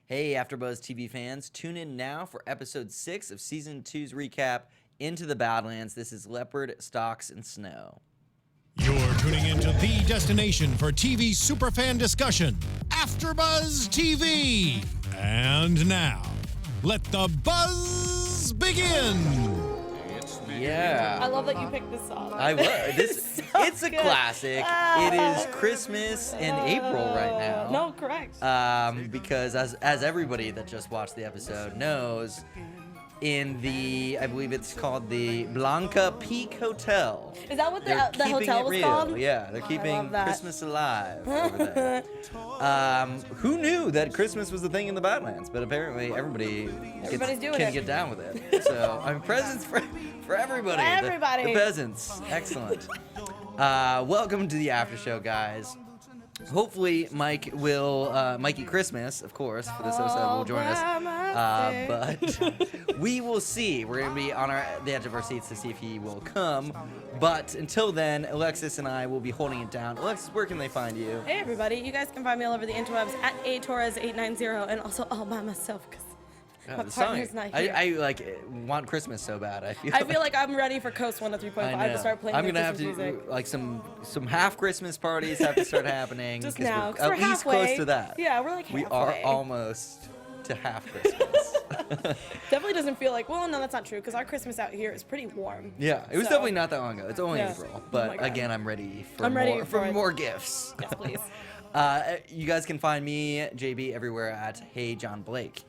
Hey, AFTERBUZZ TV fans, tune in now for episode 6 of season 2's recap, Into the Badlands. This is Leopard Stalks and Snow. You're tuning into the destination for TV superfan discussion, AFTERBUZZ TV. And now, let the buzz begin. Yeah. I love that you picked this song. I would. It's a good. classic. It is Christmas in April right now. No, correct. Because as everybody that just watched the episode knows, in the, I believe it's called the Blanca Peak Hotel. Is that what the keeping hotel it was real. called? Yeah, they're I keeping love that. Christmas alive over there. Who knew that Christmas was the thing in the Badlands? But apparently everybody can get down with it. So I'm presents for everybody. Everybody. The peasants. Excellent. Welcome to the after show, guys. Hopefully Mike will, Mikey Christmas, of course, for this episode will join us. But we will see. We're going to be on the edge of our seats to see if he will come. But until then, Alexis and I will be holding it down. Alexis, where can they find you? Hey, everybody. You guys can find me all over the interwebs at Torres890 and also all by myself because my partner's not here. I like want Christmas so bad. I feel like I'm ready for Coast 103.5 to start playing I'm gonna Christmas have to music. like some half Christmas parties have to start happening. Just 'cause now, we're 'cause at we're least halfway. close to that. Yeah, we're like halfway. We are almost to half Christmas. Definitely doesn't feel like, well, no, that's not true because our Christmas out here is pretty warm. Yeah, it was definitely not that long ago. It's only Yeah. April, Oh but my God. again, I'm ready for more gifts. Yes, please. You guys can find me, JB, everywhere at Hey John Blake.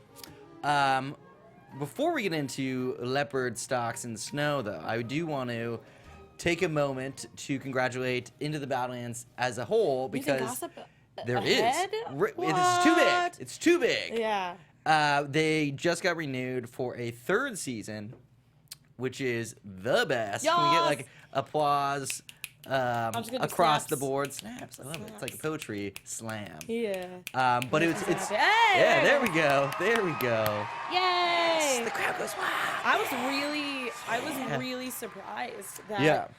Before we get into Leopard Stalks and Snow, though, I do want to take a moment to congratulate Into the Badlands as a whole because there is. It's too big. It's too big. Yeah. They just got renewed for a 3rd season, which is the best. Can we get like applause across the board? Snaps. I love it. It's like a poetry slam. Yeah. But it's Hey, yeah. There we go. There we go. Yay! The crowd goes wild. I was really surprised that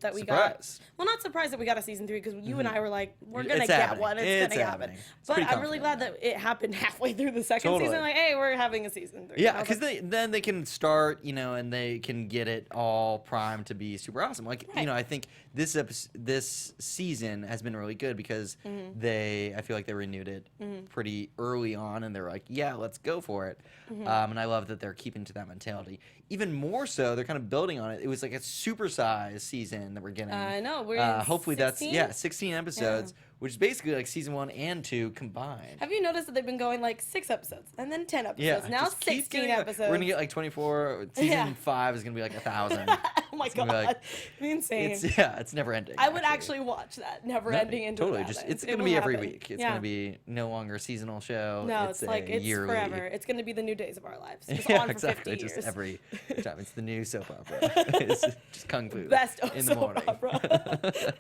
that we Surprise. got. Well, not surprised that we got a season 3 because you and I were like, we're gonna It's get happening. one. It's gonna happen. But I'm really glad that it happened halfway through the second season. Like, hey, we're having a season 3. Yeah, because then they can start, and they can get it all primed to be super awesome. Like, I think this season has been really good because I feel like they renewed it pretty early on, and they're like, yeah, let's go for it. And I love that they're keeping to that mentality. Even more so, they're kind of building on it. It was like a supersized season that we're getting. I know. We're in hopefully 16? that's 16 episodes, which is basically like season 1 and 2 combined. Have you noticed that they've been going like 6 episodes and then 10 episodes? Yeah, Now just keep 16 getting it. episodes. We're gonna get like 24. Season 5 is gonna be like 1,000. Oh my God, like, it'd be insane. It's never ending. I would actually watch that never-ending Into the Totally, Badlands. it's gonna be every week. It's gonna be no longer a seasonal show. No, it's yearly. forever. It's gonna be the new days of our lives. Just Yeah, on for exactly. 50 years. Just every time. It's the new soap opera. It's just kung fu. Best in the soap morning. opera.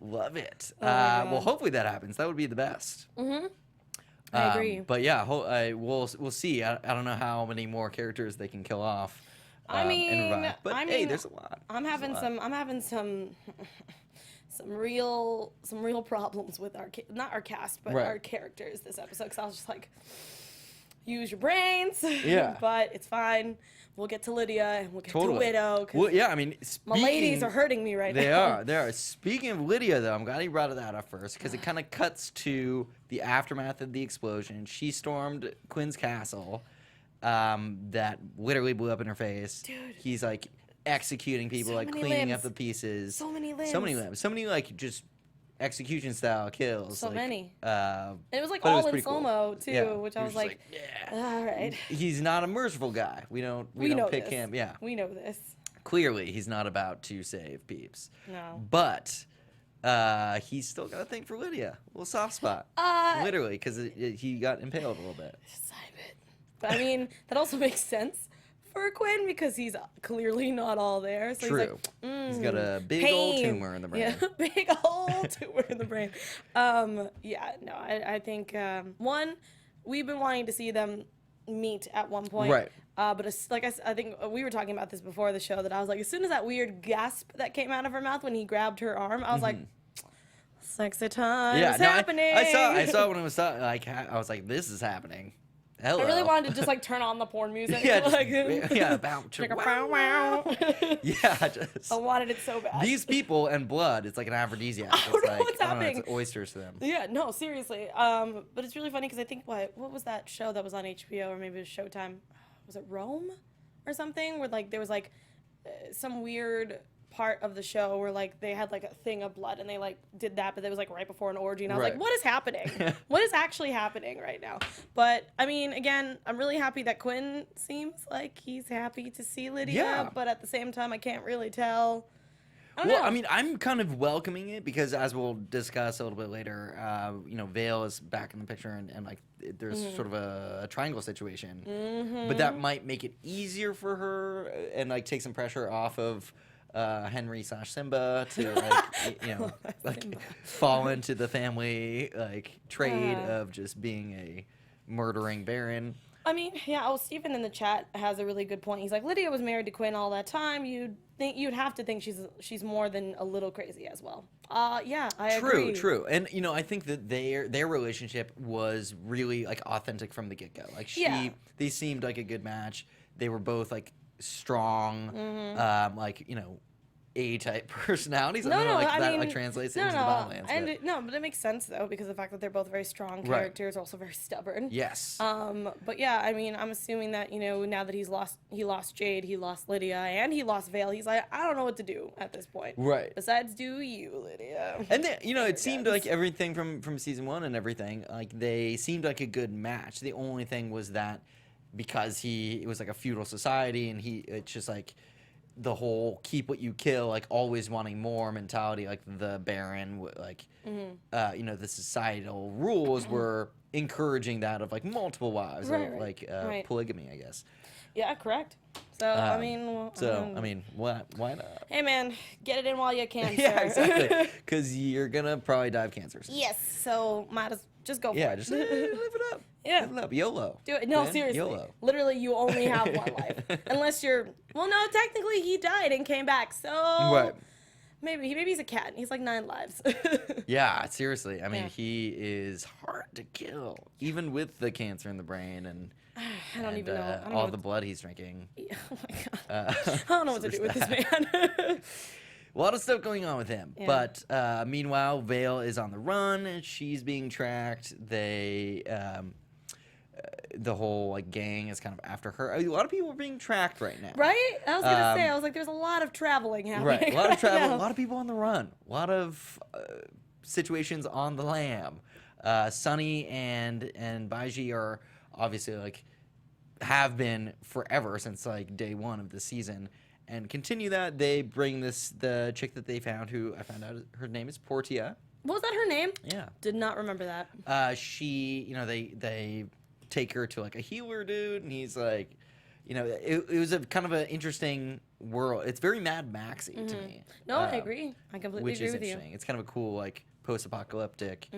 Love it. God. Hopefully that happens. That would be the best. I agree. But yeah, we'll see. I don't know how many more characters they can kill off. And revive. But hey, there's a lot. I'm having some real problems with not our cast, but our characters this episode. Because I was just like, use your brains. Yeah. But it's fine. We'll get to Lydia and we'll get to Widow. Well, yeah, I mean, my ladies are hurting me right They now. are. Speaking of Lydia, though, I'm glad you brought that up first because it kind of cuts to the aftermath of the explosion. She stormed Quinn's castle that literally blew up in her face. Dude. He's like executing people, like cleaning up the pieces. So many limbs. So many like just execution style kills. So like, many. And it was like all in cool. slow-mo too, which I was like, yeah. all right. He's not a merciful guy. We don't pick him. Yeah. We know this. Clearly, he's not about to save peeps. No. But he's still got a thing for Lydia. A little soft spot. Literally, because he got impaled a little bit. Just a bit. But I mean, that also makes sense for Quinn because he's clearly not all there. So True. He's like, he's got a big old tumor in the brain. Yeah, big old tumor in the brain. I think one, we've been wanting to see them meet at one point. Right. But I think we were talking about this before the show that I was like, as soon as that weird gasp that came out of her mouth when he grabbed her arm, I was like, Sexy time Yeah, is no, happening. I saw when it was like I was like, this is happening. Hello. I really wanted to just like turn on the porn music. Yeah, like, about to like a wow. Yeah, just. I wanted it so bad. These people and blood, it's like an aphrodisiac. I don't It's know like, what's I don't know, happening. it's oysters to them. Yeah, no, seriously. But it's really funny because I think what was that show that was on HBO or maybe it was Showtime? Was it Rome or something? Where like there was like some weird part of the show where like they had like a thing of blood and they like did that, but it was like right before an orgy and I was like, what is happening? What is actually happening right now? But I mean, again, I'm really happy that Quinn seems like he's happy to see Lydia, but at the same time I can't really tell. I don't know. I mean, I'm kind of welcoming it because, as we'll discuss a little bit later, you know, Vale is back in the picture, and like, there's sort of a triangle situation. But that might make it easier for her and like take some pressure off of Henry / Simba to like, you know, like fall into the family like trade of just being a murdering baron. I mean, yeah. Oh, Stephen in the chat has a really good point. He's like, Lydia was married to Quinn all that time. You'd have to think she's more than a little crazy as well. Yeah, I agree. True. And you know, I think that their relationship was really like authentic from the get go. Like they seemed like a good match. They were both like strong, like, you know, A-type personalities. I don't know, like, that like translates into the Badlands. No, but it makes sense though because of the fact that they're both very strong characters, also very stubborn. Yes. But yeah, I mean, I'm assuming that, you know, now that he lost Jade, he lost Lydia, and he lost Vale. He's like, I don't know what to do at this point. Right. Besides, do you, Lydia? And then, you know, it seemed like everything from season 1 and everything, like they seemed like a good match. The only thing was that because it was like a feudal society, and it's just like the whole keep what you kill, like always wanting more mentality, like the Baron, like, you know, the societal rules were encouraging that of like multiple wives, like polygamy, I guess. Yeah, correct. So I mean, why not? Hey man, get it in while you can. Yeah, sir. exactly. Because you're gonna probably die of cancer. Yes. So might as just go for it. Yeah, just live it up. Yeah. Live it up. YOLO. Do it. No, man. seriously. YOLO. Literally, you only have one life. Unless you're... Well, no, technically he died and came back, so... Right. Maybe he's a cat. He's like 9 lives. Yeah, seriously. I mean, he is hard to kill, even with the cancer in the brain and... I don't even know. All the blood he's drinking. Yeah, oh my god. I don't know what to do with this man. A lot of stuff going on with him. Yeah. But meanwhile, Vale is on the run. And she's being tracked. They... the whole like gang is kind of after her. A lot of people are being tracked right now. Right? I was gonna say, I was like, there's a lot of traveling happening. Right, a lot of travel, now. a lot of people on the run, a lot of situations on the lam. Sunny and Baji are obviously like have been forever since like day 1 of the season, and continue that. They bring the chick that they found, who I found out her name is Portia. What was that her name? Yeah. Did not remember that. She, you know, they take her to like a healer dude, and he's like, you know, it was a kind of an interesting world. It's very Mad Maxy to me. No, I agree. I completely which agree is with interesting. you. It's kind of a cool like post-apocalyptic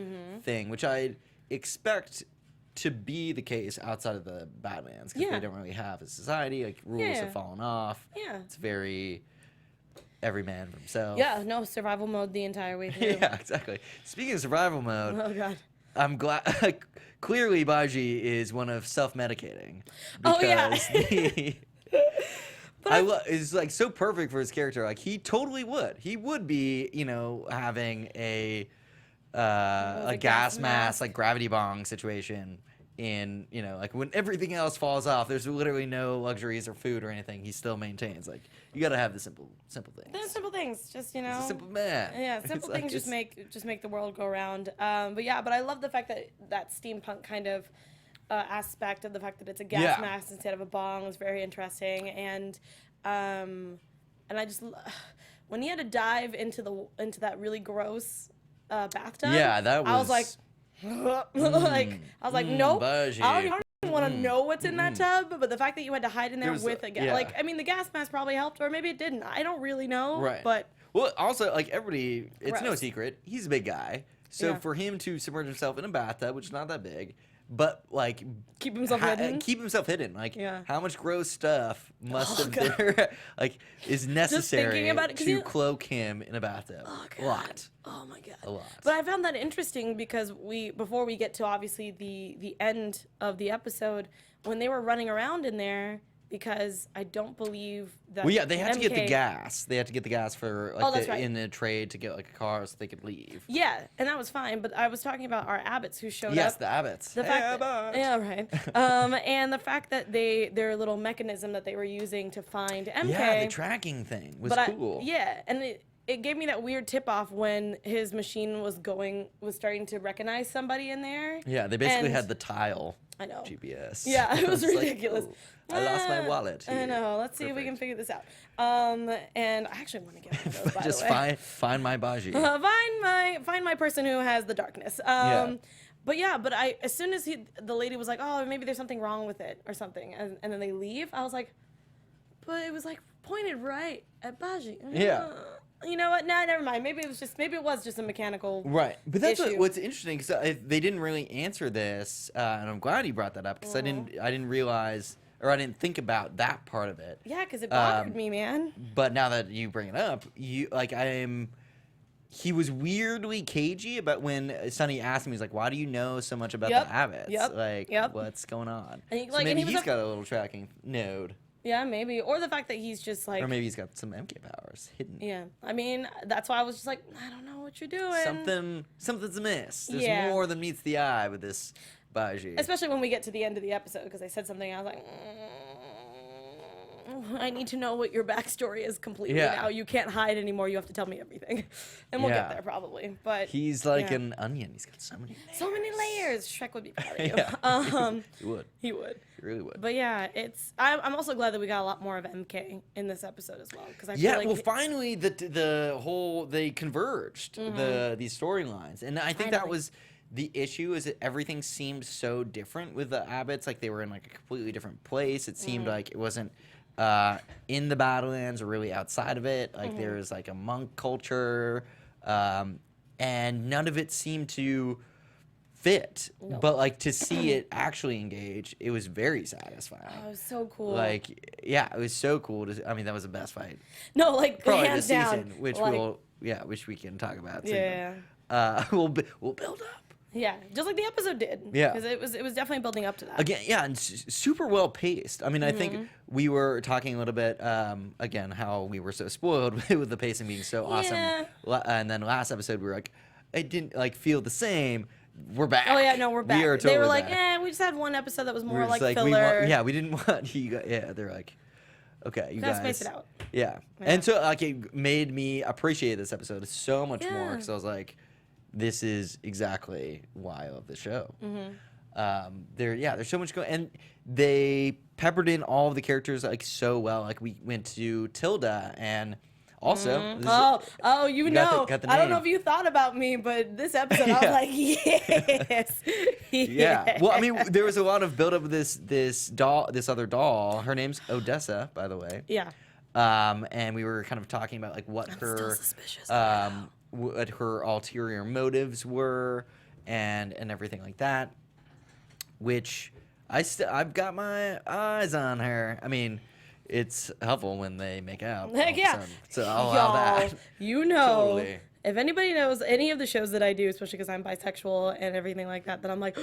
thing, which I expect to be the case outside of the Badlands, because they don't really have a society. Like rules have fallen off. Yeah. It's very every man for himself. Yeah, no, survival mode the entire way through. Yeah, exactly. Speaking of survival mode, Oh god. I'm glad. Clearly, Baji is one of self-medicating. Oh, yeah. It's like so perfect for his character. Like he totally would. He would be, you know, having a gas mask, like gravity bong situation. In, you know, like when everything else falls off, there's literally no luxuries or food or anything. He still maintains, like, you gotta have the simple things. The simple things, just, you know. He's a simple man. Yeah, simple things just make the world go round. But I love the fact that steampunk kind of aspect of the fact that it's a gas mask instead of a bong is very interesting. And I just when he had to dive into that really gross bathtub. Yeah, that was. I was like. Nope. Baji. I don't even want to know what's in that tub, but the fact that you had to hide in there with a gas, like, I mean, the gas mask probably helped, or maybe it didn't. I don't really know. Right. But well, also, like everybody, it's no Gross. secret he's a big guy, so for him to submerge himself in a bathtub, which is not that big, but like Keep himself hidden. Keep himself hidden. Like, Yeah. how much gross stuff must have been like is necessary about it, 'cause to cloak him in a bathtub? A lot. Oh my god. A lot. But I found that interesting because before we get to obviously the end of the episode, when they were running around in there, because I don't believe that. Well, yeah, they had to get the MK gas. They had to get the gas for like that's right. in a trade to get like a car so they could leave. Yeah, and that was fine. But I was talking about our Abbotts who showed Yes, up. the Abbotts. The fact Abbott. yeah, right. And the fact that their little mechanism that they were using to find MK. Yeah, the tracking thing was cool. Yeah, and it gave me that weird tip off when his machine was starting to recognize somebody in there. Yeah, they basically And- had the tile. I know. GPS. Yeah, it was It's like, ridiculous. "Oh, I lost my wallet. I here." know. Let's see if we can figure this out. And I actually want to get one of those, by Just the way. find my Baji. Find my person who has the darkness. Yeah. But as soon as the lady was like, oh, maybe there's something wrong with it or something, and then they leave, I was like, but it was like pointed right at Baji. Yeah. You know what? Nah, never mind. Maybe it was just a mechanical. Right, but that's issue. what's interesting because they didn't really answer this, and I'm glad you brought that up because I didn't realize or I didn't think about that part of it. Yeah, because it bothered me, man. But now that you bring it up, he was weirdly cagey about when Sonny asked him. He's like, "Why do you know so much about the Abbotts? What's going on?" And So maybe he's got a little tracking node. Yeah, maybe. Or the fact that he's just like... Or maybe he's got some MK powers hidden. Yeah. I mean, that's why I was just like, I don't know what you're doing. Something's amiss. There's more than meets the eye with this Baji. Especially when we get to the end of the episode, because they said something, I was like, I need to know what your backstory is completely now. You can't hide anymore. You have to tell me everything. And we'll get there probably. But he's like an onion. He's got so many layers. So many layers. Shrek would be proud of you. He would. He would. He really would. But yeah, I'm also glad that we got a lot more of MK in this episode as well. Because I feel like well, finally they converged these storylines, and I think that was the issue. Is that everything seemed so different with the Abbotts, like they were in like a completely different place. It seemed like it wasn't in the Badlands or really outside of it. Like there was like a monk culture, and none of it seemed to fit. No. But like to see it actually engage, it was very satisfying. Oh, it was so cool. Like, yeah, it was so cool. I mean, that was the best fight. No, like Probably hands this down. season, which like, which we can talk about soon. Yeah. We'll build up. Yeah, just like the episode did. Yeah. Because it was definitely building up to that. Again, yeah, and super well paced. I mean, I think we were talking a little bit, again, how we were so spoiled with the pacing being so awesome. Yeah. And then last episode, we were like, it didn't like feel the same. We're back. Oh yeah, no, we're back. We are totally they were like, back. we just had one episode that was We more were like just filler. we didn't want you guys. Yeah, they're like, okay, you Gotta guys. space it out. Yeah. And so like it made me appreciate this episode so much more Yeah. because I was like, this is exactly why I love the show. There's so much going, and they peppered in all of the characters like so well. Like we went to Tilda, and also you got know, the I don't know name. if you thought about me, but this episode I was like, yes, Yeah. Well, I mean, there was a lot of build up with this other doll. Her name's Odessa, by the way. Yeah. And we were kind of talking about like what still her suspicious. what her ulterior motives were and everything like that, which I've got my eyes on her. I mean, it's helpful when they make out. Heck yeah. So I'll allow that. You know, Totally. if anybody knows any of the shows that I do, especially because I'm bisexual and everything like that, then I'm like,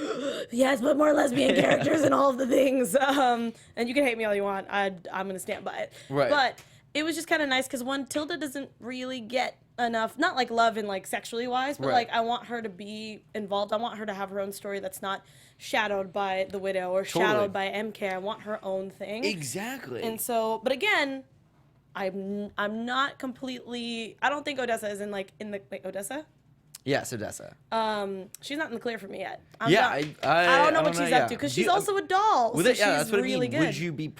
yes, but more lesbian characters and all of the things. And you can hate me all you want. I'm going to stand by it. Right. But it was just kind of nice because Tilda doesn't really get enough, not like love and like sexually wise, but like I want her to be involved. I want her to have her own story that's not shadowed by the widow or shadowed by MK. I want her own thing. Exactly. And so, but again, I'm not completely. I don't think Odessa is in the Odessa. Yes, Odessa. She's not in the clear for me yet. I don't know what she's up to because she's also a doll. So she's that's what really I mean. good. Would you be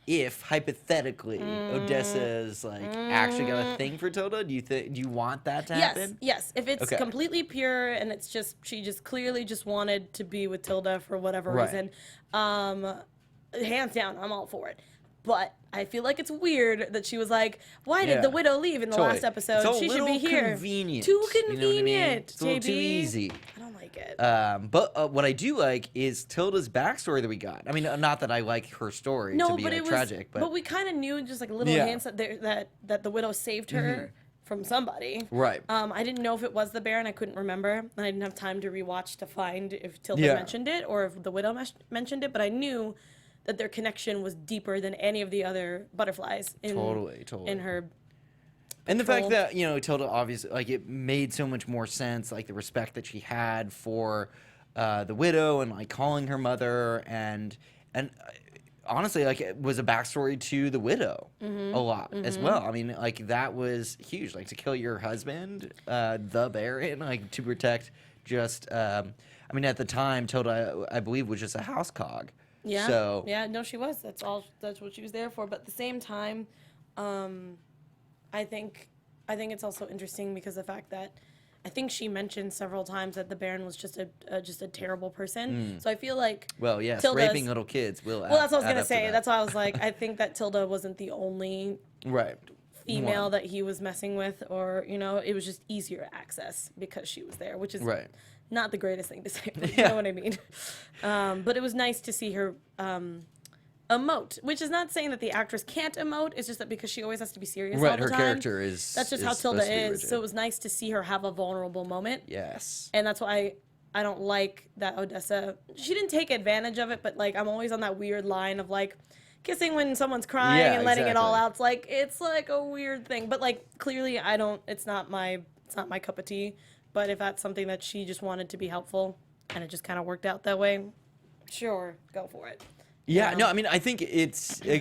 if hypothetically Odessa is like actually got a thing for Tilda? Do you want that to happen? Yes. If it's Okay. completely pure and it's just she just clearly just wanted to be with Tilda for whatever Right. reason, hands down, I'm all for it. But I feel like it's weird that she was like, "Why did the widow leave in the last episode? She should be here." Convenient. Too convenient. You know what I mean? It's a little JB. too easy. I don't like it. But what I do like is Tilda's backstory that we got. I mean, not that I like her story to be but like, it was tragic, but we kind of knew just like little hints that the widow saved her from somebody. Right. I didn't know if it was the Baron. I couldn't remember, and I didn't have time to rewatch to find if Tilda mentioned it or if the widow mentioned it. But I knew that their connection was deeper than any of the other butterflies in her. And the fact that, you know, Tilda obviously, like, it made so much more sense, like, the respect that she had for the widow and, like, calling her mother. And honestly, like, it was a backstory to the widow a lot as well. I mean, like, that was huge. Like, to kill your husband, the Baron, like, to protect just, I mean, at the time, Tilda, I believe, was just a house cog. Yeah. So, yeah, no, she was. That's what she was there for. But at the same time, I think it's also interesting because the fact that I think she mentioned several times that the Baron was just a terrible person. So I feel like yes, Tilda's, raping little kids will. Well, that's what I was gonna say. That's why I was like, I think that Tilda wasn't the only female that he was messing with, or you know, it was just easier access because she was there, which is not the greatest thing to say. But you know what I mean? But it was nice to see her. Emote, which is not saying that the actress can't emote. It's just that because she always has to be serious all the her time. character is. That's just how Tilda is. So it was nice to see her have a vulnerable moment. Yes. And that's why I don't like that Odessa. She didn't take advantage of it, but like I'm always on that weird line of like kissing when someone's crying and letting it all out. It's like a weird thing. But like clearly it's not my cup of tea. But if that's something that she just wanted to be helpful and it just kind of worked out that way, sure, go for it. Yeah, no, I mean, I think it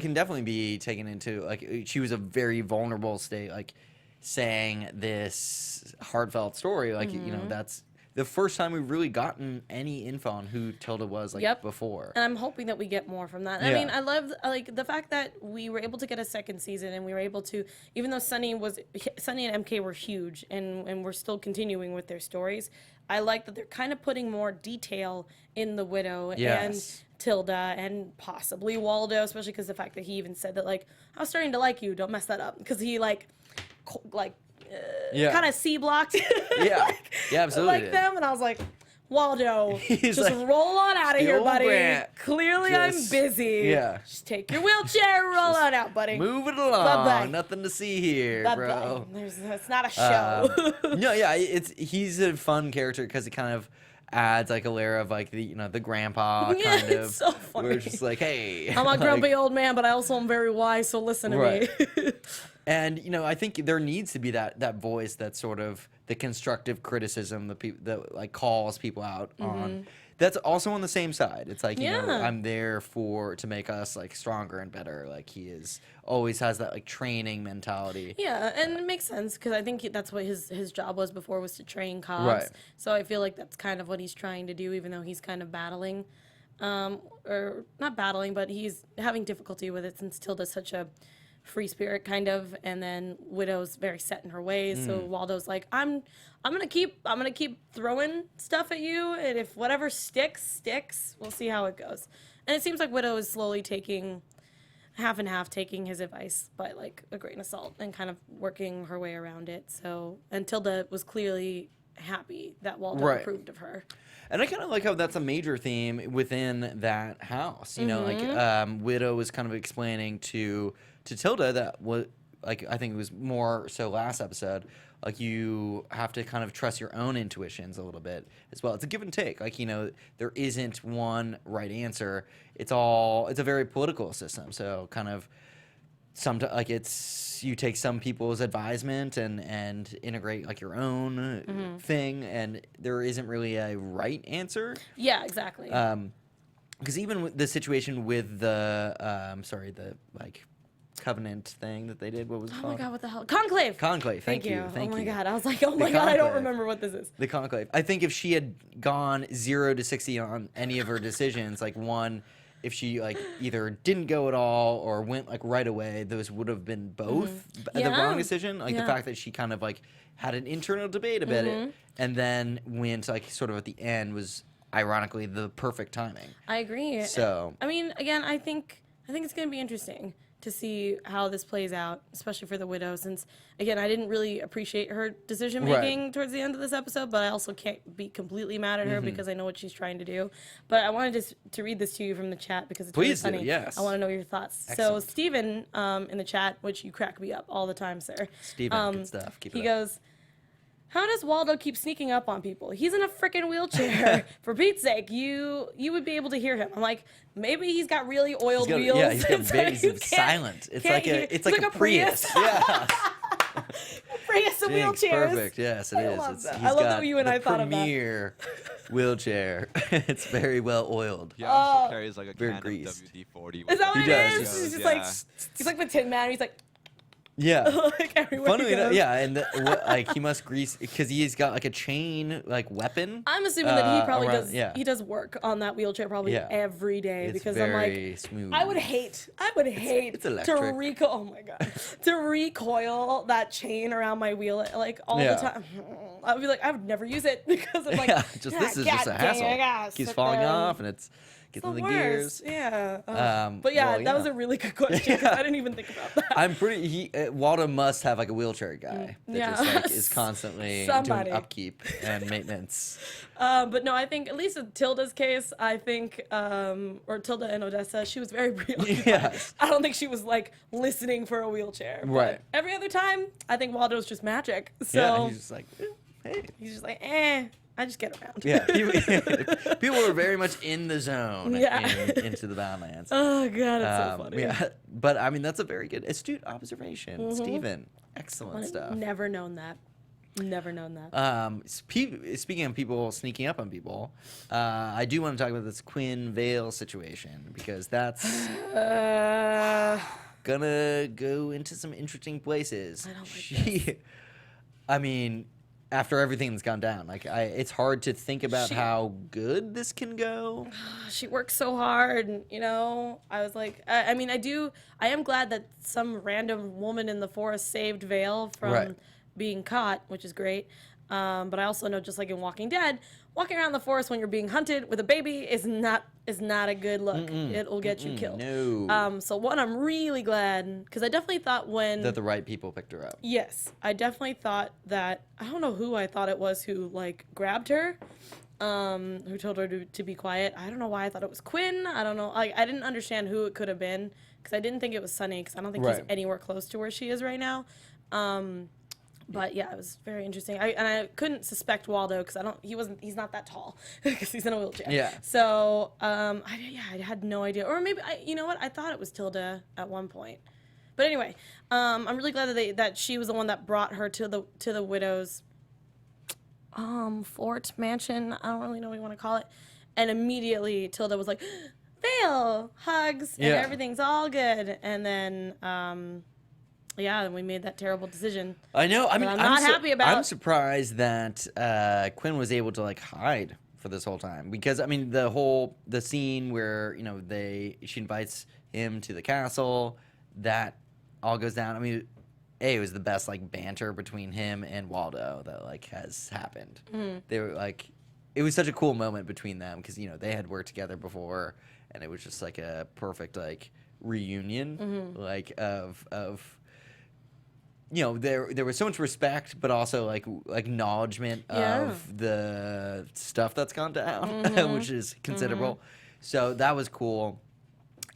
can definitely be taken into, like, she was a very vulnerable state, like, saying this heartfelt story, like, you know, that's the first time we've really gotten any info on who Tilda was, like, before. And I'm hoping that we get more from that. I mean, I love, like, the fact that we were able to get a second season and we were able to, even though Sunny and MK were huge and we're still continuing with their stories, I like that they're kind of putting more detail in the widow and Tilda and possibly Waldo, especially because the fact that he even said that, like, I was starting to like you, don't mess that up, because he kind of C-blocked absolutely like them, and I was like, Waldo, just like, roll on out of here, buddy. Grant. Clearly I'm busy. Yeah. Just take your wheelchair, roll on out, buddy. Move it along. Bye-bye. Nothing to see here, bro. It's not a show. No, yeah, he's a fun character because it kind of adds like a layer of like the grandpa kind of. It's so funny. We're just like, hey, I'm a grumpy old man, but I also am very wise, so listen to me. And I think there needs to be that voice, that sort of the constructive criticism, that like calls people out on. That's also on the same side. It's like, I'm there to make us like stronger and better. Like he always has that like training mentality. Yeah, and it makes sense because I think that's what his job was before, was to train cops. Right. So I feel like that's kind of what he's trying to do, even though he's kind of battling, or not battling, but he's having difficulty with it since Tilda's such a free spirit kind of, and then Widow's very set in her ways. So Waldo's like, I'm gonna keep throwing stuff at you, and if whatever sticks, we'll see how it goes. And it seems like Widow is slowly taking half and half, taking his advice by like a grain of salt and kind of working her way around it. So, and Tilda was clearly happy that Waldo approved of her. And I kind of like how that's a major theme within that house. Like Widow was kind of explaining to Tilda that I think it was more so last episode, like you have to kind of trust your own intuitions a little bit as well. It's a give and take. Like, there isn't one right answer. It's a very political system. So kind of sometimes like you take some people's advisement and integrate like your own thing, and there isn't really a right answer. Yeah, exactly. Because even with the situation with the covenant thing that they did, what was it called? Oh my god, what the hell? Conclave. Thank you. Oh my god, I was like, oh my god, I don't remember what this is. The conclave. I think if she had gone 0 to 60 on any of her decisions, like if she like either didn't go at all or went like right away, those would have been both the wrong decision. Like the fact that she kind of like had an internal debate about it and then went like sort of at the end was ironically the perfect timing. I agree. So I mean, again, I think it's gonna be interesting to see how this plays out, especially for the widow, since, again, I didn't really appreciate her decision-making towards the end of this episode, but I also can't be completely mad at her because I know what she's trying to do. But I wanted to read this to you from the chat because it's really funny. Yes. I want to know your thoughts. Excellent. So Steven in the chat, which you crack me up all the time, sir. Steven, good stuff. Keep it He up. goes, how does Waldo keep sneaking up on people? He's in a freaking wheelchair. For Pete's sake, you would be able to hear him. I'm like, maybe he's got really oiled wheels. Yeah, he's got so big, you he's can't- silent. It's can't like hear- a, it's like a Prius. Yeah. Prius and Jinx, wheelchairs. Perfect. Yes, it I is. love that. He's I love got that you and the I thought of that. premier wheelchair. It's very well oiled. He also carries like a Very can grease. of WD-40. Is that what He it does, is? he He's just Yeah. he's like the Tin Man. He's like, Yeah. like everywhere Funnily he enough, goes. yeah, and like he must grease because he's got like a chain like weapon. I'm assuming that he probably around- does. yeah. He does work on that wheelchair probably Yeah. every day It's because I'm very like, smooth. I would hate it's to electric. recoil. Oh my god, to recoil that chain around my wheel like all Yeah. the time. I would be like, I would never use it because I'm like, Yeah, just this is just a God dang it, I hassle. gotta Keeps sit falling there and- off, and it's It's getting the the gears. worst. Yeah. well, But yeah, that was yeah. a really good question. 'Cause I didn't even think about that. I'm pretty. Waldo must have like a wheelchair guy that Yeah. just like is constantly Somebody. doing upkeep and maintenance. But no, I think at least in Tilda's case, I think, or Tilda and Odessa, she was very preoccupied. Yes. I don't think she was like listening for a wheelchair. But Right. every other time, I think Waldo's just magic. So Yeah, he's just like, hey. he's just like, I just get around. Yeah, people were very much in the zone Yeah. Into the Badlands. Oh god, it's so funny. Yeah, but I mean that's a very good, astute observation, Mm-hmm. Steven. Excellent I've stuff. never known that. Never known that. Speaking of people sneaking up on people, I do want to talk about this Quinn Vale situation because that's gonna go into some interesting places. I don't like I mean, after everything that's gone down, like it's hard to think about how good this can go. She works so hard, and, I was like, I mean, I am glad that some random woman in the forest saved Vale from Right. being caught, which is great. But I also know, just like in Walking Dead, walking around the forest when you're being hunted with a baby is not a good look. It'll get you killed. No. So one, I'm really glad, because I definitely thought when That the right people picked her up. yes, I definitely thought that, I don't know who I thought it was who like grabbed her, who told her to be quiet. I don't know why I thought it was Quinn. I don't know. I didn't understand who it could have been, because I didn't think it was Sunny, because I don't think he's Right. anywhere close to where she is right now. But yeah, it was very interesting. I couldn't suspect Waldo because he's not that tall because he's in a wheelchair. Yeah. So I had no idea, or maybe you know what? I thought it was Tilda at one point. But anyway, I'm really glad that she was the one that brought her to the widow's fort, mansion. I don't really know what you want to call it. And immediately Tilda was like, Vale, hugs, and Yeah. everything's all good. And then and we made that terrible decision. I know. I mean, I'm not happy about. I'm surprised that Quinn was able to like hide for this whole time because I mean the scene where she invites him to the castle, that all goes down. I mean, it was the best like banter between him and Waldo that like has happened. They were like, it was such a cool moment between them because they had worked together before, and it was just like a perfect like reunion like of. There was so much respect, but also like acknowledgement of the stuff that's gone down, which is considerable. So that was cool,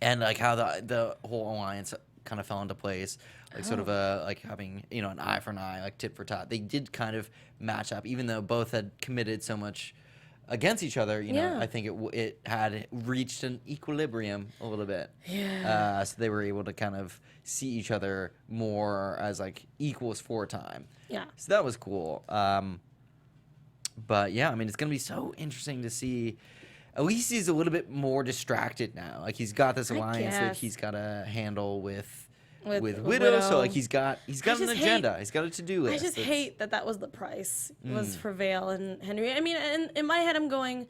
and like how the whole alliance kind of fell into place, like sort of like having an eye for an eye, like tit for tat. They did kind of match up, even though both had committed so much against each other. I think it had reached an equilibrium a little bit. Yeah. So they were able to kind of see each other more as like equals for a time. Yeah. So that was cool. But yeah, I mean, it's gonna be so interesting to see. At least he's a little bit more distracted now. Like he's got this alliance that guess. he's got to handle with With Widow. So Widow. like he's got an just agenda. He's got a to-do list. I just that's- hate that was the price was for Vale and Henry. I mean, and in my head, I'm going,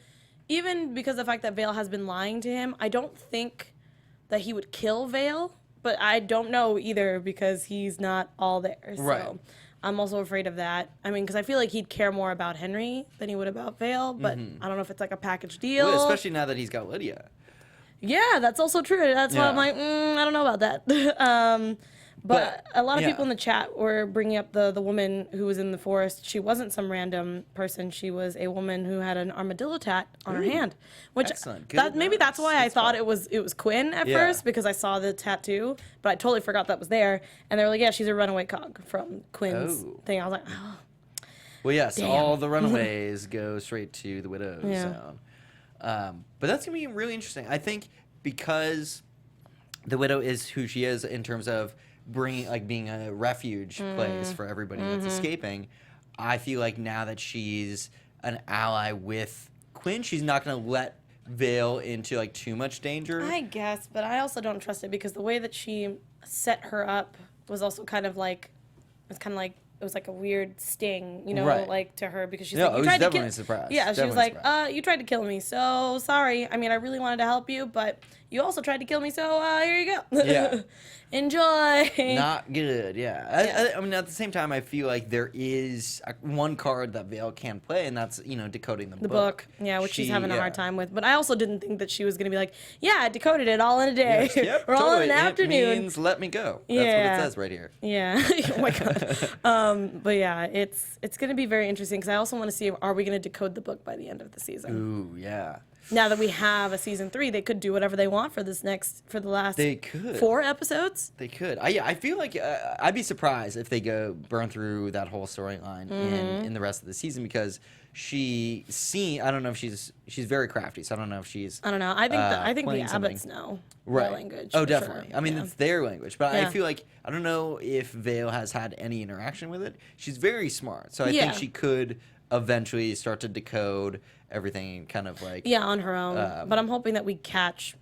even because of the fact that Vale has been lying to him, I don't think that he would kill Vale, but I don't know either because he's not all there. So Right. I'm also afraid of that. I mean, because I feel like he'd care more about Henry than he would about Vale, but I don't know if it's like a package deal. Well, especially now that he's got Lydia. Yeah, that's also true. That's why I'm like, I don't know about that. But a lot of people in the chat were bringing up the woman who was in the forest. She wasn't some random person. She was a woman who had an armadillo tat on her hand. Which maybe that's why I thought it was Quinn at first, because I saw the tattoo, but I totally forgot that was there. And they were like, yeah, she's a runaway cog from Quinn's thing. I was like, oh. Well, yes, all the runaways go straight to the widow's zone. But that's going to be really interesting. I think because the widow is who she is in terms of being a refuge place for everybody that's escaping, I feel like now that she's an ally with Quinn, she's not going to let Vale into like too much danger. I guess, but I also don't trust it because the way that she set her up was also kind of like, it was like a weird sting, you know, like to her, because she's like, you tried to kill me. Yeah, she was like, you tried to kill me, so sorry. I mean, I really wanted to help you, but you also tried to kill me, so here you go. Yeah. Enjoy. Not good, yeah. I mean, at the same time, I feel like there is one card that Vale can play, and that's, decoding the book. Yeah, which she's having a hard time with. But I also didn't think that she was going to be like, yeah, I decoded it all in a day. Yep, or all in an afternoon. It means let me go. That's what it says right here. Yeah. Oh, my God. But yeah, it's going to be very interesting, because I also want to see, are we going to decode the book by the end of the season? Ooh, yeah. Now that we have a season 3, they could do whatever they want for the last 4 episodes. They could. I feel like I'd be surprised if they burn through that whole storyline in the rest of the season, because I don't know if she's very crafty, so I don't know if she's. I don't know. I think the Abbotts know their language. Oh, definitely. Sure. I mean, it's their language, but I feel like I don't know if Vale has had any interaction with it. She's very smart, so I think she could eventually start to decode everything, kind of like on her own. But I'm hoping that we catch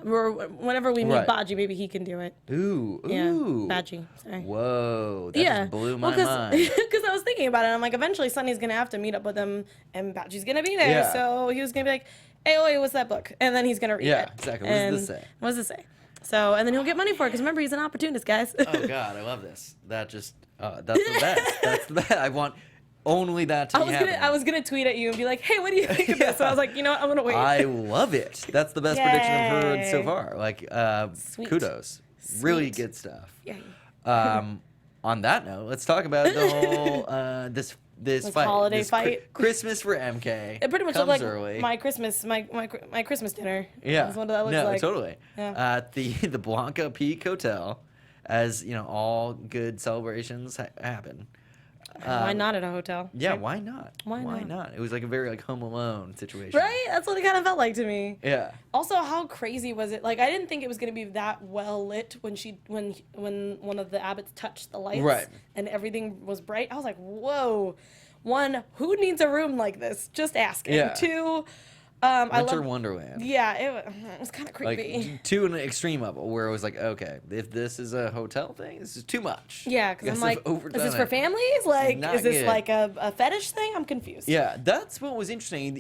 or whenever we meet Baji, maybe he can do it. Ooh. Baji. Sorry. Whoa, that just blew my mind. Because I was thinking about it, and I'm like, eventually Sunny's gonna have to meet up with him, and Baji's gonna be there. So he was gonna be like, "Hey, wait, what's that book?" And then he's gonna read it. Yeah, exactly. What does this say? What does this say? So, and then he'll get money for it, because remember, he's an opportunist, guys. Oh God, I love this. That's the best. That's the best. I want only that to be happening. I was gonna tweet at you and be like, "Hey, what do you think of this?" So I was like, you know what, I'm gonna wait. I love it. That's the best prediction I've heard so far. Like, kudos. Sweet. Really good stuff. Yeah. On that note, let's talk about the whole this fight. Holiday fight. Christmas for MK. It pretty much looked like my Christmas dinner. Yeah. That's what that looks like. Totally. Yeah. At the Blanca Peak Hotel, as all good celebrations happen. Why not at a hotel? Yeah, why not? Why not? It was like a very Home Alone situation. Right? That's what it kind of felt like to me. Yeah. Also, how crazy was it? Like, I didn't think it was going to be that well lit when one of the Abbotts touched the lights and everything was bright. I was like, whoa. 1, who needs a room like this? Just asking. Yeah. 2, Winter Wonderland. Yeah, it was kind of creepy. Like, to an extreme level where it was like, okay, if this is a hotel thing, this is too much. Yeah, because I'm like, is this for families? Like, is this like a fetish thing? I'm confused. Yeah, that's what was interesting,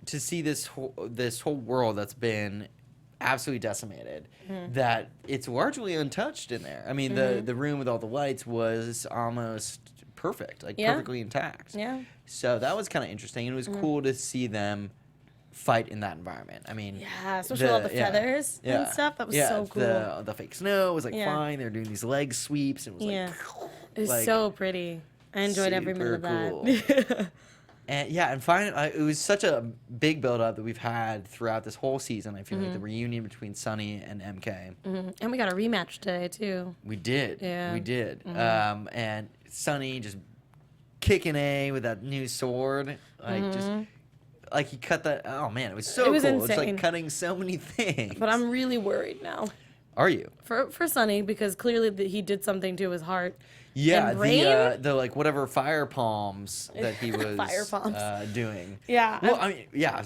to see this whole world that's been absolutely decimated, that it's largely untouched in there. I mean, the room with all the lights was almost perfect, like perfectly intact. Yeah. So that was kind of interesting, and it was cool to see them fight in that environment. I mean, especially all the feathers and stuff. That was so cool. The fake snow was like fine. They were doing these leg sweeps. And it was it was so pretty. I enjoyed every minute of that. Cool. And finally, it was such a big build up that we've had throughout this whole season. I feel like the reunion between Sunny and MK. And we got a rematch today too. We did. Yeah. We did. And Sunny just kicking A with that new sword, like he cut that. Oh man, it was so cool. Insane. It's like cutting so many things. But I'm really worried now. Are you? For Sunny, because clearly he did something to his heart. Yeah, and brain? the like whatever fire palms that he was doing. Yeah. Well, I mean,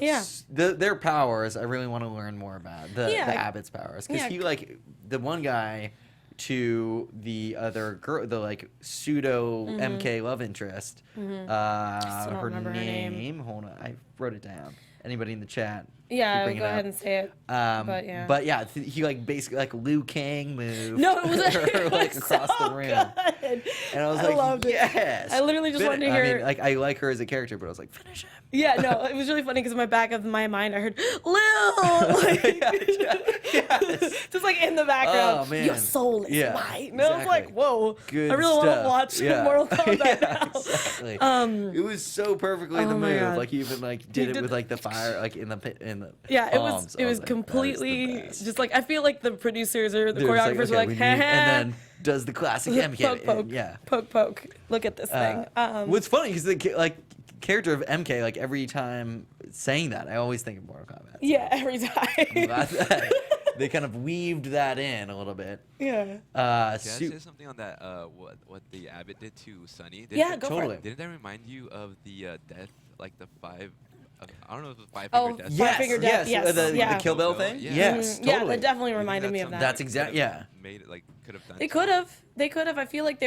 their powers. I really want to learn more about the Abbott's powers, because he like the one guy to the other girl, the like pseudo MK love interest. I still don't remember her name. Hold on, I wrote it down. Anybody in the chat? Yeah, bring go it up. ahead and say it. But yeah, he like basically like Liu Kang moved. No, it was like across so the room. Good. And I was loved like, it. yes. I literally just wanted to hear. I mean, like I like her as a character, but I was like, finish him. Yeah, no, it was really funny because in my back of my mind I heard Lil, like, Yes. just like in the background. Oh, man. Your soul is Yeah, mine. And I was like, exactly. whoa, Good I really want stuff. to watch Yeah. Mortal Kombat now. Exactly. Um, It was so perfectly the oh my move. God. Like he even like did it with like the fire, like in the Yeah, it was palms. it I was like, completely that is the best. just like I feel like the producers or the Dude, it's choreographers were like, we ha need- ha, and then does the classic MK. poke poke, Yeah. poke poke. Look at this thing. What's funny because the like character of MK, like every time saying that, I always think of Mortal Kombat. Yeah, every time. Glad that they kind of weaved that in a little bit. Yeah. Can I say something on that? What the Abbott did to Sunny? Didn't Yeah, that- go for Totally. it. Didn't that remind you of the death, like the five? I don't know if it was five Oh, finger death. Five Finger Death, yes, the yeah. Kill Bill thing. Yeah. Yes, Yeah, totally. that definitely You think reminded me of something that. That's exact- could've yeah. Made it like could have done. They could have. They could have. I feel like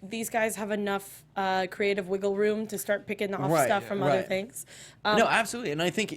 these guys have enough creative wiggle room to start picking off Right, stuff from other right. things. No, absolutely, and I think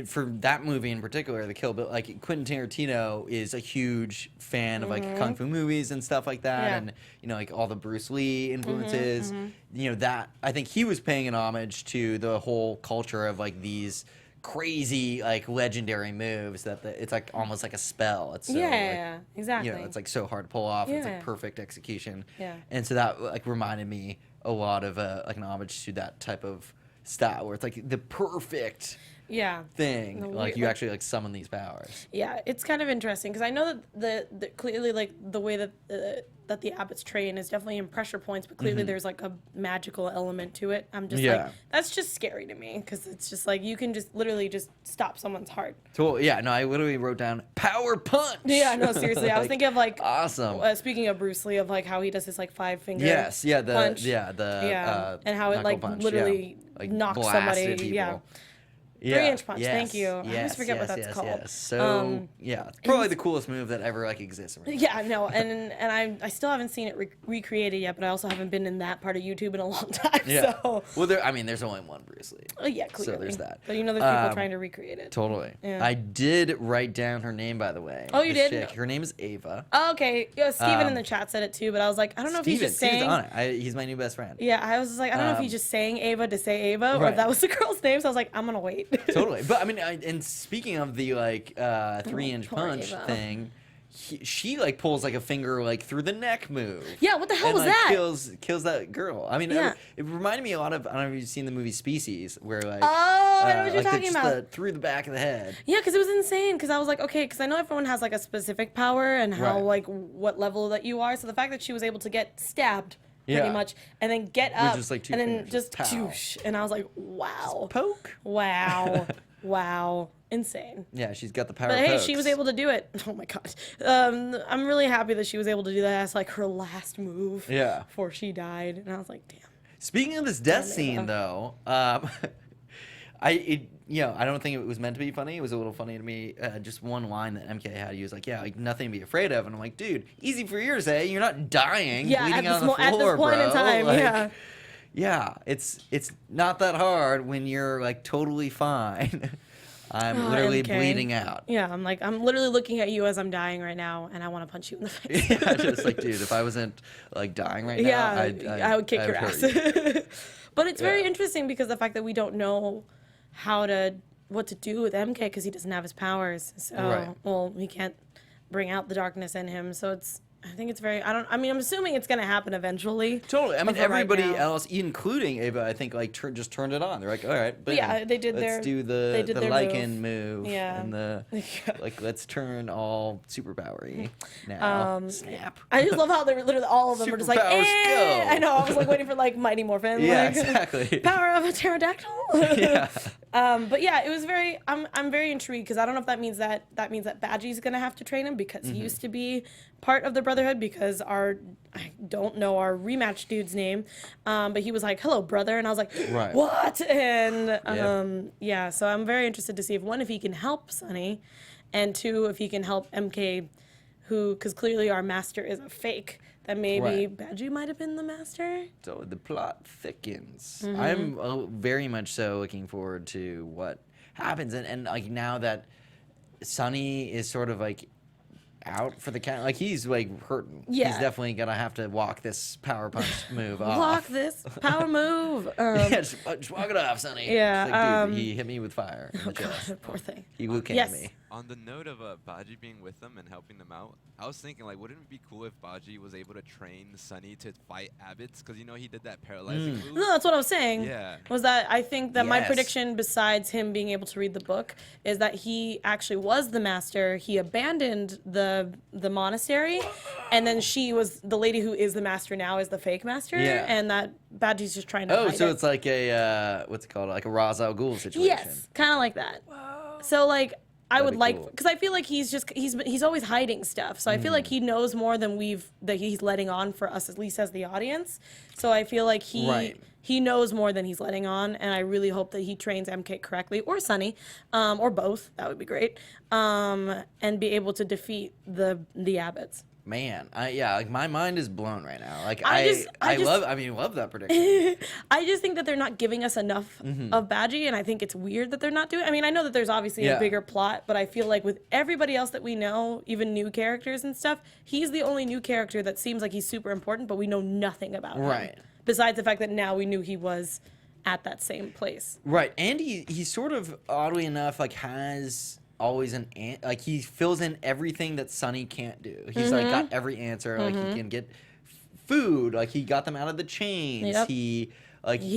for that movie in particular, the Kill Bill, like Quentin Tarantino is a huge fan of like kung fu movies and stuff like that, Yeah. and like all the Bruce Lee influences. That I think he was paying an homage to the whole culture of like these crazy like legendary moves that it's like almost like a spell. It's so, Yeah, exactly. it's like so hard to pull off. It's Yeah. like perfect execution. Yeah. And so that like reminded me a lot of like an homage to that type of style where it's like the perfect Yeah. thing. The Like weird- you like- actually like summon these powers. Yeah, it's kind of interesting because I know that the clearly like the way that the Abbotts train is definitely in pressure points, but clearly there's like a magical element to it. I'm just Yeah. like that's just scary to me because it's just like you can just literally just stop someone's heart. Totally. Yeah. No, I literally wrote down power punch. Yeah, no, seriously, I was thinking of like awesome. speaking of Bruce Lee of like how he does his like 5-finger Yes. Yeah. The punch. and how it knuckle like punch, literally like knocks blasted somebody. people. Yeah. Yeah. 3-inch punch, Yes, thank you. I always yes, forget what yes, that's yes, called. Yes. So yeah, it's probably the coolest move that ever like exists. Yeah, no, and I still haven't seen it recreated yet, but I also haven't been in that part of YouTube in a long time. Yeah. So Well, there's only one Bruce Lee. yeah, clearly. So there's that. But there's people trying to recreate it. Totally. Yeah. I did write down her name, by the way. Oh, you This did? chick. Her name is Ava. Oh, okay. Yeah, Steven in the chat said it too, but I was like, I don't know if he's just Steven's saying. on it. He's my new best friend. Yeah, I was just like, I don't know if he's just saying Ava to say Ava, or Right. if that was the girl's name. So I was like, I'm gonna wait. Totally. But I mean, and speaking of the like 3-inch poor punch Ava. thing, she like pulls like a finger like through the neck move. Yeah, what the hell and, was like, that? Kills that girl. I mean, Yeah. it reminded me a lot of, I don't know if you've seen the movie Species, where like Oh, I know what you're like, talking just about. through the back of the head. Yeah, because it was insane. Because I was like, okay, because I know everyone has like a specific power and how Right. like what level that you are. So the fact that she was able to get stabbed pretty Yeah. much and then get up just, like, two and then fingers, just just pow. toosh, and I was like, wow, Poke. wow, wow, insane. Yeah, she's got the power. But hey, she pokes. was able to do it. Oh my god, I'm really happy that she was able to do that as like her last move. Yeah. Before she died, and I was like, damn. Speaking of this death Ava. scene, though, I don't think it was meant to be funny. It was a little funny to me. Just one line that MK had, he was like, "Yeah, like nothing to be afraid of," and I'm like, "Dude, easy for you to say. You're not dying, Yeah, bleeding at out this, on the at floor, this point bro. in time, Like, yeah. Yeah, it's not that hard when you're like totally fine. I'm Oh, literally MK. bleeding out. Yeah, I'm literally looking at you as I'm dying right now, and I want to punch you in the face. Yeah, just like, dude, if I wasn't like dying right Yeah, now, I would kick your hurt ass. you. But it's very Yeah. interesting because the fact that we don't know what to do with MK because he doesn't have his powers. So, Right. well, he can't bring out the darkness in him. So I think it's very. I'm assuming it's gonna happen eventually. Totally. I mean, But for right everybody now- else, including Ava, I think like just turned it on. They're like, all right, but Yeah, they did let's their- do they the did their Lycan move. Yeah. And the Yeah. like, let's turn all superpowery now. Snap. I just love how they're literally all of them are just like, Superpowers eh. go. I know. I was like waiting for like Mighty Morphin. Yeah, like, exactly. Power of a pterodactyl. Yeah. But yeah, it was very. I'm very intrigued because I don't know if that means that Badgie's gonna have to train him because Mm-hmm. he used to be part of the Brotherhood because I don't know our rematch dude's name, but he was like, "Hello, brother," and I was like, Right. "What?" And yeah, so I'm very interested to see if he can help Sonny, and two, if he can help MK, because clearly our master is a fake. That maybe Right. Badgie might have been the master. So the plot thickens. Mm-hmm. I'm very much so looking forward to what happens, and like now that Sonny is sort of like out for the count, like he's like hurting. Yeah. He's definitely gonna have to walk this power punch move off. Walk this power move. Yeah, just walk it off, Sonny. Yeah, It's like, dude, he hit me with fire in the chest. God, poor thing. He Liu Kanged Yes. me. On the note of Baji being with them and helping them out, I was thinking, like, wouldn't it be cool if Baji was able to train Sunny to fight Abbotts? Because, you know, he did that paralyzing move. No, that's what I was saying. Yeah. Was that I think that my Yes. prediction, besides him being able to read the book, is that he actually was the master. He abandoned the monastery, and then she was the lady who is the master now is the fake master, Yeah. and that Baji's just trying to hide So it. it's like a what's it called, like a Ra's al Ghul situation. Yes, kind of like that. So like I That'd would be like cool. because I feel like he's always hiding stuff. So I feel like he knows more than he's letting on for us, at least as the audience. So I feel like Right. he knows more than he's letting on, and I really hope that he trains MK correctly, or Sunny, or both. That would be great, and be able to defeat the Abbotts. Man, like my mind is blown right now. Like I love that prediction. I just think that they're not giving us enough of Badgie, and I think it's weird that they're not doing. I mean, I know that there's obviously a bigger plot, but I feel like with everybody else that we know, even new characters and stuff, he's the only new character that seems like he's super important, but we know nothing about him. Right. Besides the fact that now we knew he was at that same place. Right, and he sort of oddly enough like has always like he fills in everything that Sonny can't do. He's like got every answer. Like he can get food. Like he got them out of the chains. Yep. He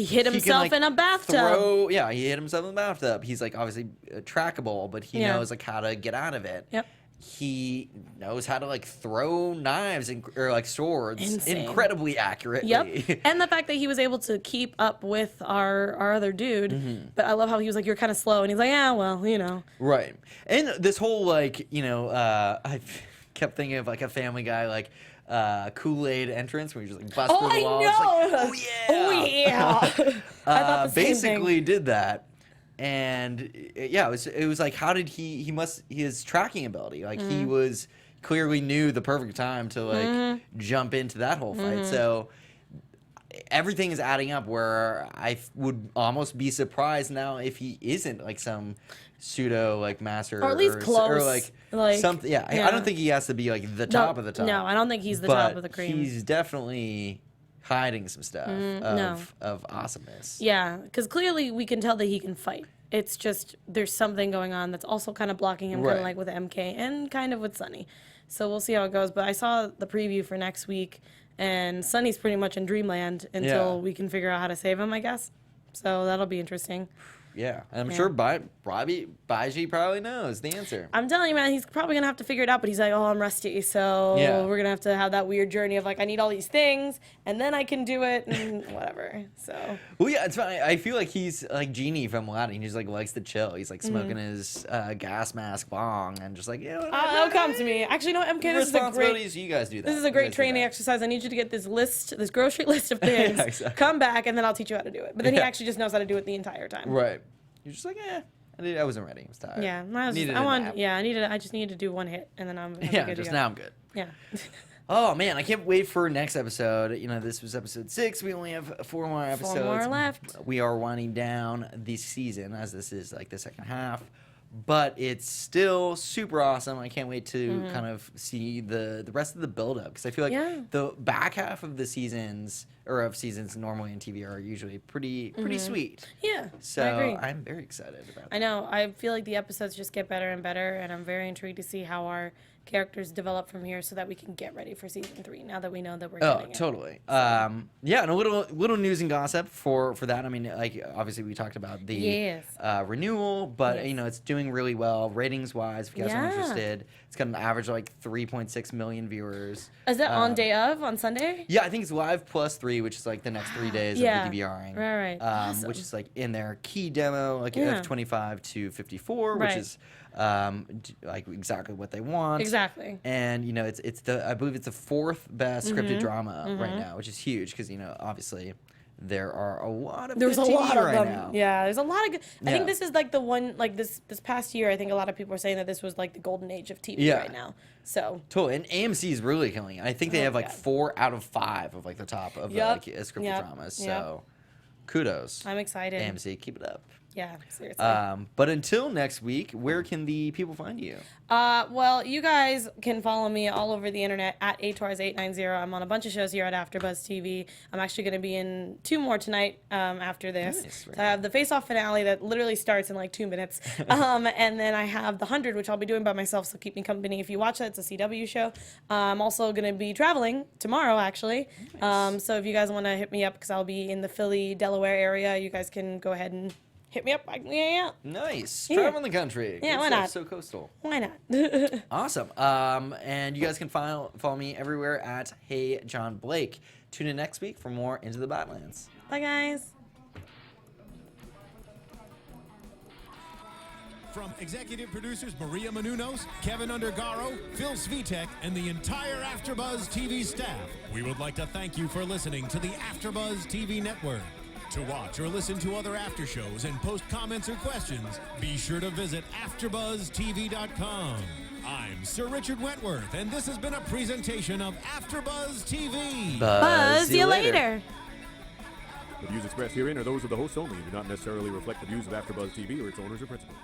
hit himself in a bathtub. He hit himself in the bathtub. He's like obviously trackable, but he knows like how to get out of it. Yep. He knows how to like throw knives or like swords Insane. incredibly accurately. Yep. And the fact that he was able to keep up with our other dude. But I love how he was like, you're kind of slow. And he's like, yeah, well, you know. Right. And this whole like, I kept thinking of like a Family Guy like Kool-Aid entrance where you just like bust through the wall. know. It's like, Oh, yeah. I thought the same basically thing. did that. And it was like, how did his tracking ability, like he was clearly knew the perfect time to like jump into that whole fight. So everything is adding up where I would almost be surprised now if he isn't like some pseudo like master Or at least close. or like something. Yeah, I don't think he has to be like the top of the top. No, I don't think he's the but top of the cream. he's definitely hiding some stuff of awesomeness. Yeah, because clearly we can tell that he can fight. It's just there's something going on that's also kind of blocking him, kind Right. of like with MK and kind of with Sunny. So we'll see how it goes. But I saw the preview for next week, and Sunny's pretty much in dreamland until we can figure out how to save him, I guess. So that'll be interesting. Yeah, and I'm sure Baji probably knows the answer. I'm telling you, man, he's probably gonna have to figure it out. But he's like, oh, I'm rusty, so we're gonna have to have that weird journey of like, I need all these things, and then I can do it, and whatever. So. Well, yeah, it's fine. I feel like he's like Genie from Aladdin. He just like likes to chill. He's like smoking his gas mask bong and just like, It'll come to me. Actually, no, MK, this is a great. Responsibilities, you guys do that. This is a You great guys do training that. exercise. I need you to get this grocery list of things. Yeah, exactly. Come back, and then I'll teach you how to do it. But then he Yeah. actually just knows how to do it the entire time. Right. You're just like, I wasn't ready. I was tired. Yeah, Needed a nap. I just needed to do one hit, and then I'm Yeah, good just to go. now I'm good. Yeah. Oh man, I can't wait for next episode. This was episode 6. We only have 4 more episodes. 4 more left. We are winding down the season as this is like the second half. But it's still super awesome. I can't wait to kind of see the rest of the build-up because I feel like the back half of the seasons normally in TV are usually pretty sweet. Yeah, So I agree. I'm very excited about that. I know. I feel like the episodes just get better and better, and I'm very intrigued to see how our characters develop from here so that we can get ready for season 3 now that we know that we're getting it. Totally. And a little news and gossip for that. I mean, like obviously we talked about the renewal, but it's doing really well ratings wise. If you guys are interested, it's got an average of like 3.6 million viewers. Is that on day of on Sunday? Yeah, I think it's live plus 3, which is like the next 3 days of the DVRing. Right. Awesome. Which is like in their key demo, like F25 to 54, which is like exactly what they want. Exactly. And I believe it's the 4th best scripted drama right now, which is huge because obviously there are a lot of There's good a TV lot of right them. now. Yeah, there's a lot of good. I Yeah. think this is like the one like this past year. I think a lot of people are saying that this was like the golden age of TV right now. So Totally, and AMC is really killing it. I think they have like God. 4 out of 5 of like the top of like scripted dramas. So kudos. I'm excited. AMC, keep it up. Yeah, seriously. But until next week, where can the people find you? Well, you guys can follow me all over the internet at Torres890. I'm on a bunch of shows here at AFTERBUZZ TV. I'm actually going to be in 2 more tonight after this. Nice, So I have the face-off finale that literally starts in like 2 minutes. And then I have the 100, which I'll be doing by myself, so keep me company if you watch that. It's a CW show. I'm also going to be traveling tomorrow, actually. Nice. So if you guys want to hit me up, because I'll be in the Philly, Delaware area, you guys can go ahead and hit me up. Yeah. Nice. Yeah. Traveling the country. Yeah, Good why stuff, not? So coastal. Why not? Awesome. And you guys can follow me everywhere at Hey John Blake. Tune in next week for more Into the Badlands. Bye, guys. From executive producers Maria Menounos, Kevin Undergaro, Phil Svitek, and the entire AfterBuzz TV staff, we would like to thank you for listening to the AfterBuzz TV network. To watch or listen to other after shows and post comments or questions, be sure to visit AfterBuzzTV.com. I'm Sir Richard Wentworth, and this has been a presentation of AfterBuzz TV. Buzz you later. The views expressed herein are those of the hosts only and do not necessarily reflect the views of AfterBuzz TV or its owners or principals.